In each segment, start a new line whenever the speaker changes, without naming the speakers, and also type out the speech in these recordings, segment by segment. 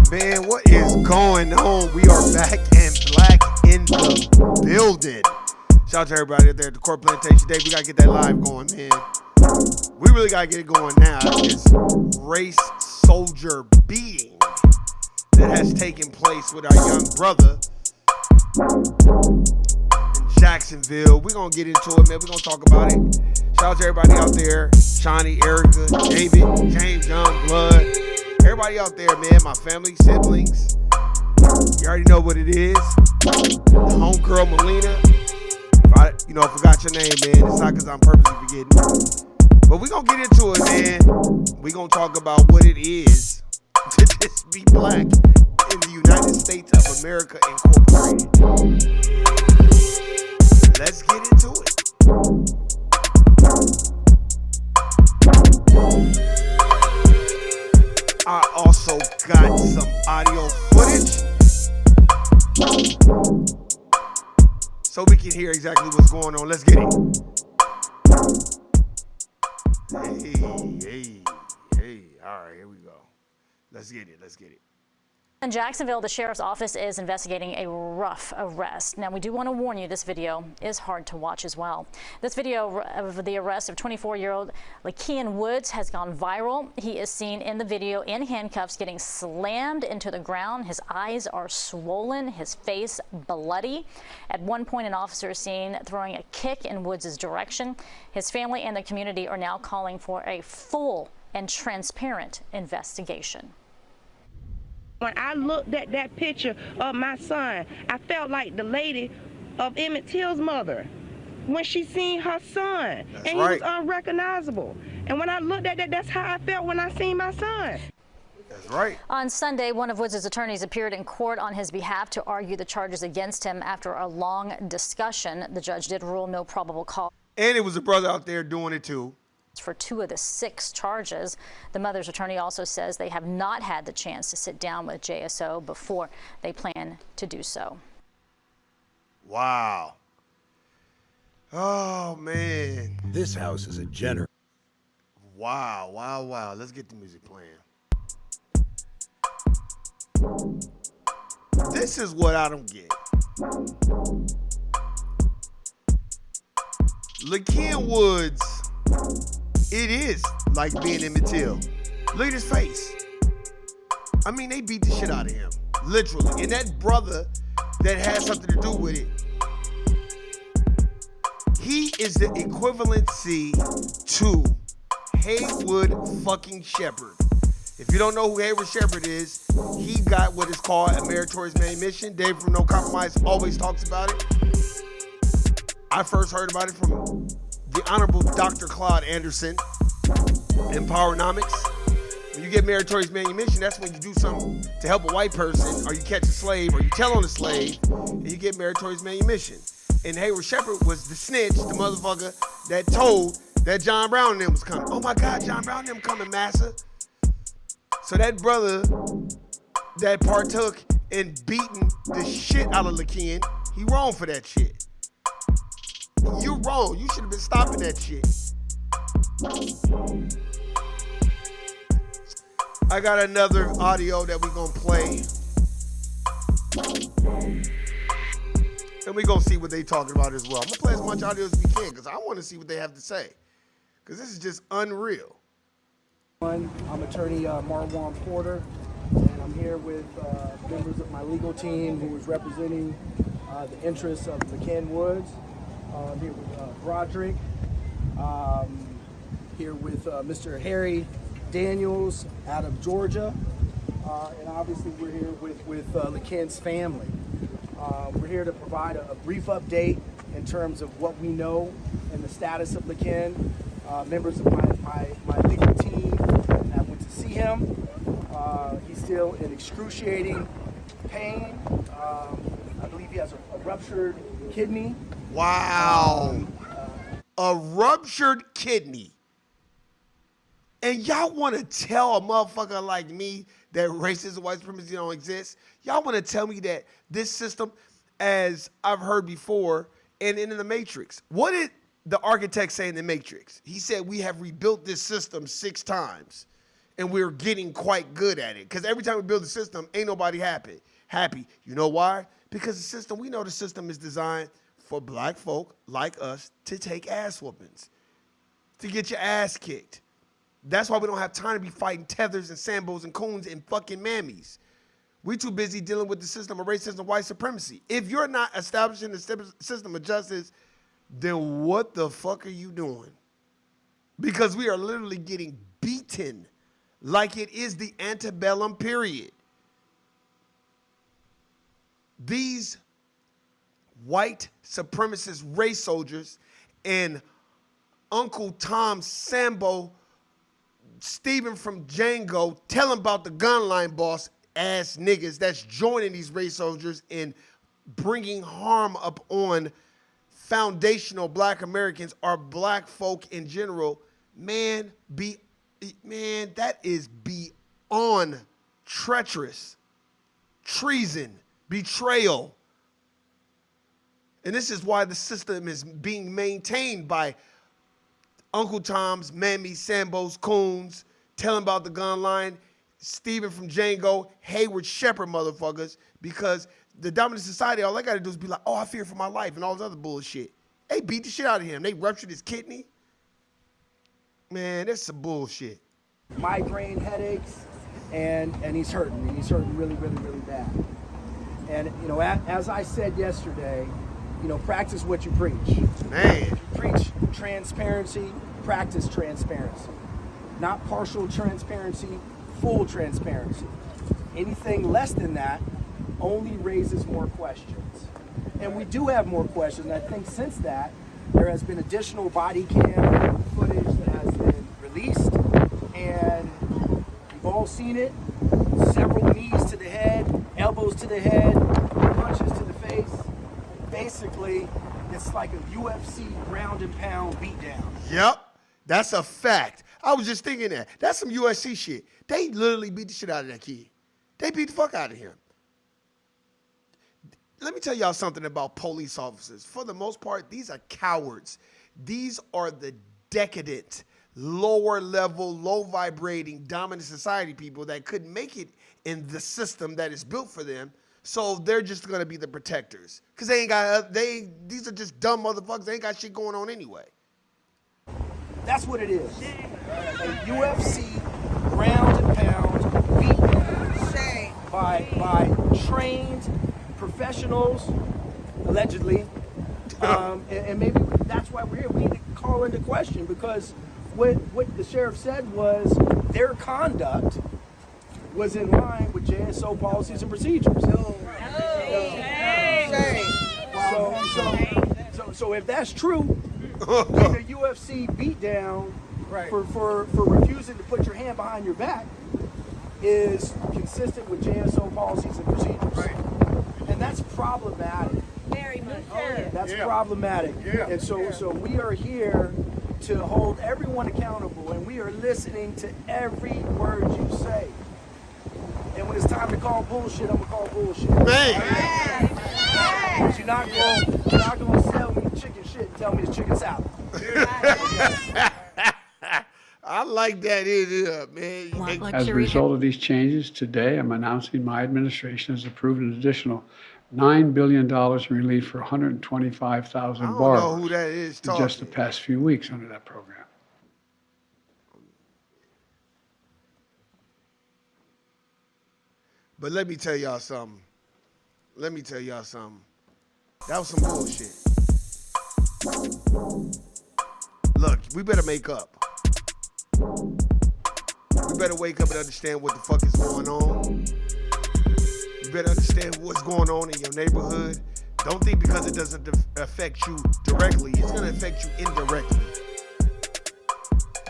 Man, what is going on? We are back and black in the building. Shout out to everybody out there at the Court Plantation Day. We got to get that live going, man. We really got to get it going now. This race soldier beating that has taken place with our young brother in Jacksonville. We're going to get into it, man. We're going to talk about it. Shout out to everybody out there. Shawnee, Erica, David, James, John, Blood. Everybody out there, man, my family, siblings, you already know what it is. The homegirl, Melina. If I forgot your name, man, it's not because I'm purposely forgetting. But we're going to get into it, man. We're going to talk about what it is to just be black in the United States of America Incorporated. Let's get into it. I also got some audio footage so we can hear exactly what's going on. Let's get it. Hey. All right, here we go. Let's get it.
In Jacksonville, the sheriff's office is investigating a rough arrest. Now, we do want to warn you, this video is hard to watch as well. This video of the arrest of 24-year-old Lakean Woods has gone viral. He is seen in the video in handcuffs getting slammed into the ground. His eyes are swollen, his face bloody. At one point, an officer is seen throwing a kick in Woods' direction. His family and the community are now calling for a full and transparent investigation.
When I looked at that picture of my son, I felt like the lady of Emmett Till's mother when she seen her son.
That's
and
right.
He was unrecognizable. And when I looked at that, that's how I felt when I seen my son.
That's right.
On Sunday, one of Woods' attorneys appeared in court on his behalf to argue the charges against him. After a long discussion, the judge did rule no probable cause.
And it was a brother out there doing it too.
For 2 of the 6 charges. The mother's attorney also says they have not had the chance to sit down with JSO before they plan to do so.
Wow. Oh, man.
This house is a Jenner.
Wow. Let's get the music playing. This is what I don't get. Lakean Woods, it is like being Emmett Till. Look at his face. I mean, they beat the shit out of him, literally. And that brother that had something to do with it, he is the equivalency to Haywood fucking Shepherd. If you don't know who Haywood Shepherd is, he got what is called a meritorious manumission. Dave from No Compromise always talks about it. I first heard about it from the Honorable Dr. Claude Anderson in Powernomics. When you get meritorious manumission, that's when you do something to help a white person, or you catch a slave, or you tell on a slave, and you get meritorious manumission. And Haywood Shepherd was the snitch, the motherfucker that told that John Brown and them was coming. Oh my God, John Brown and them coming, massa. So that brother that partook in beating the shit out of Lakean, he wrong for that shit. You wrong. You should have been stopping that shit. I got another audio that we gonna play. And we gonna see what they talking about as well. I'm gonna play as much audio as we can because I want to see what they have to say. Because this is just unreal.
I'm attorney Marwan Porter, and I'm here with members of my legal team who is representing the interests of Lakean Woods. I'm here with Broderick, here with Mr. Harry Daniels out of Georgia. And obviously we're here with LaKen's family. We're here to provide a brief update in terms of what we know and the status of LaKen. Members of my legal team that went to see him. He's still in excruciating pain. I believe he has a ruptured kidney.
Wow. A ruptured kidney. And y'all want to tell a motherfucker like me that racism and white supremacy don't exist? Y'all want to tell me that this system, as I've heard before, and in the Matrix, what did the architect say in the Matrix? He said, we have rebuilt this system 6 times, and we're getting quite good at it. Because every time we build a system, ain't nobody happy. You know why? Because the system, we know the system is designed for black folk like us to take ass whoopings, to get your ass kicked. That's why we don't have time to be fighting tethers and sambos and coons and fucking mammies. We too busy dealing with the system of racism and white supremacy. If you're not establishing the system of justice, then what the fuck are you doing? Because we are literally getting beaten like it is the antebellum period. These white supremacist race soldiers and Uncle Tom Sambo, Stephen from Django, tell him about the gunline boss ass niggas that's joining these race soldiers and bringing harm up on foundational black Americans or black folk in general. Man, that is beyond treacherous, treason, betrayal. And this is why the system is being maintained by Uncle Tom's, Mammy, Sambo's, Coons, telling about the gun line, Stephen from Django, Hayward Shepherd motherfuckers, because the dominant society, all they gotta do is be like, oh, I fear for my life and all this other bullshit. They beat the shit out of him. They ruptured his kidney. Man, that's some bullshit.
Migraine headaches, and he's hurting. He's hurting really, really, really bad. And, you know, as I said yesterday, you know, practice what you preach.
Man.
If you preach transparency, practice transparency. Not partial transparency, full transparency. Anything less than that only raises more questions. And we do have more questions. And I think since that, there has been additional body cam footage that has been released. And you've all seen it. Several knees to the head, elbows to the head, punches to the face. Basically, it's like a UFC ground and pound beatdown.
Yep, that's a fact. I was just thinking that. That's some USC shit. They literally beat the shit out of that kid. They beat the fuck out of him. Let me tell y'all something about police officers. For the most part, these are cowards. These are the decadent, lower level, low vibrating, dominant society people that couldn't make it in the system that is built for them. So they're just gonna be the protectors. Cause these are just dumb motherfuckers. They ain't got shit going on anyway.
That's what it is. A UFC ground and pound beatdown by trained professionals, allegedly. And maybe that's why we're here. We need to call into question, because what the sheriff said was their conduct was in line with JSO policies and procedures. So if that's true, then the UFC beatdown for refusing to put your hand behind your back is consistent with JSO policies and procedures. Right. And that's problematic.
Very much.
That's problematic. Yeah. And so we are here to hold everyone accountable, and we are listening to every word you say. And when it's time to call bullshit, I'm gonna call bullshit.
Man.
But you're not gonna sell me chicken shit and tell me it's chicken salad.
I like that idea, man.
As a result of these changes, today I'm announcing my administration has approved an additional $9 billion in relief for 125,000
I don't
borrowers
know who that is
in
talking.
just the past few weeks under that program.
But let me tell y'all something. That was some bullshit. Look, we better make up. better wake up and understand what the fuck is going on. You better understand what's going on in your neighborhood. Don't think because it doesn't affect you directly, it's going to affect you indirectly.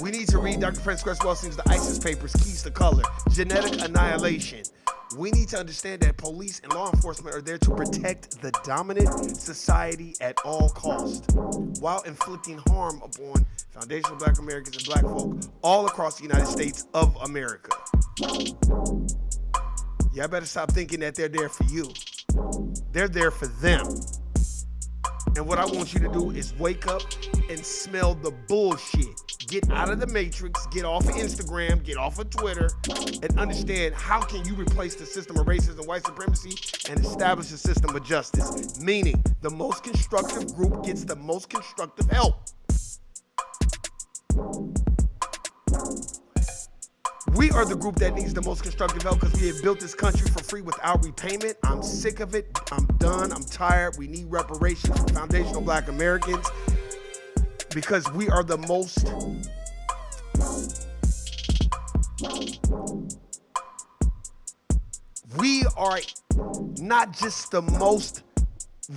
We need to read Dr. Frances Cress Welsing's The ISIS Papers, Keys to Color, Genetic Annihilation. We need to understand that police and law enforcement are there to protect the dominant society at all costs, while inflicting harm upon foundational Black Americans and Black folk all across the United States of America. Y'all better stop thinking that they're there for you. They're there for them. And what I want you to do is wake up and smell the bullshit. Get out of the matrix, get off of Instagram, get off of Twitter, and understand how can you replace the system of racism and white supremacy and establish a system of justice. Meaning, the most constructive group gets the most constructive help. We are the group that needs the most constructive help because we have built this country for free without repayment. I'm sick of it. I'm done. I'm tired. We need reparations for foundational Black Americans because we are the most we are not just the most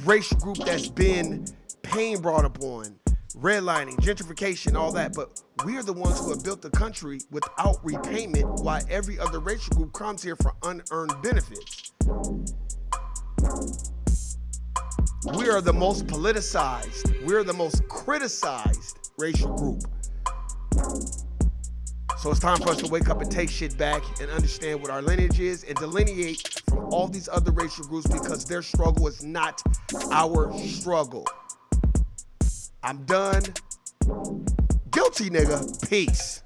racial group that's been pain brought upon, redlining, gentrification, all that, but we are the ones who have built the country without repayment while every other racial group comes here for unearned benefits. We are the most politicized, we're the most criticized racial group. So it's time for us to wake up and take shit back and understand what our lineage is and delineate from all these other racial groups because their struggle is not our struggle. I'm done. Guilty, nigga. Peace.